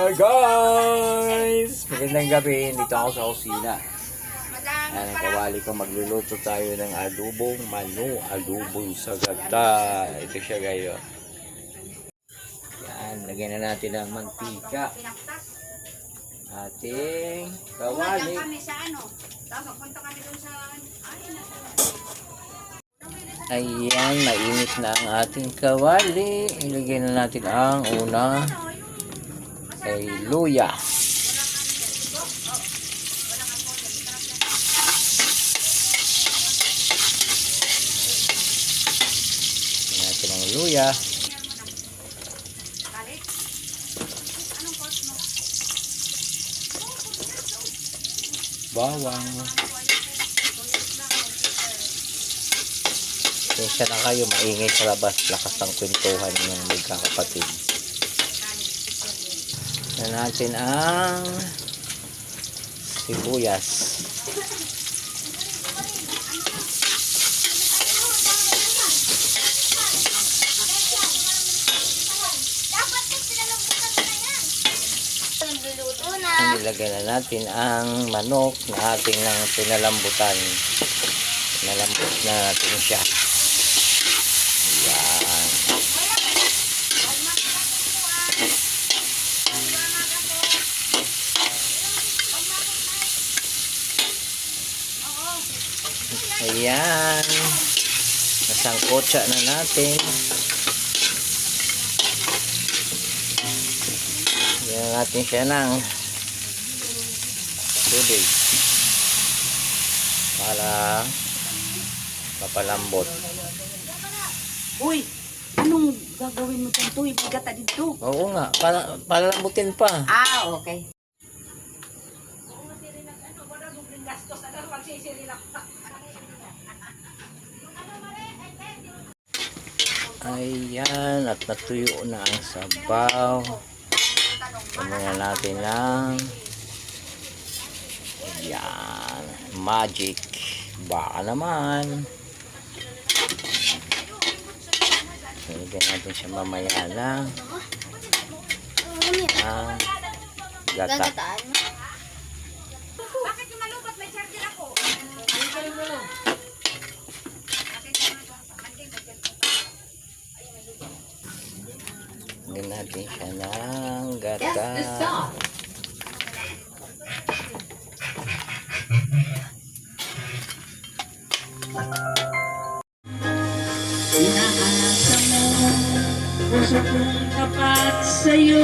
Hi guys! Magandang gabi. Dito ako sa kusina. Ayan ang kawali ko. Magluluto tayo ng adobong mano. Adobong sa gata. Ito siya gayo. Yan. Lagyan na natin ng mantika. Ating kawali. Ayan. Mainit na ang ating kawali. Ilagay na natin ang una ay luya. Natin ang luya. Bawang. Kaya na kayo maingay sa labas. Lakas ng kwentuhan ng magkakapatid. Na natin ang sibuyas. Nilagay na natin ang manok na ating nang pinalambutan. Pinalambot na natin siya. Yan. Ayan. Nasangkotsa na natin. Yan natin siya ng tubig para mapalambot. Uy, anong gagawin mo dyan? Uy, bigata dito. Oo nga, para palambutin pa. Ah, okay. Ayan, at natuyo na ang sabaw. Kumain natin ng ayan, magic. Baka naman. Lagyan natin siya mamaya ng gata. Bakit yung malupot? May charger ako. Lagyan natin siya ng gata. Inaasa mo, puso kong tapat sa'yo.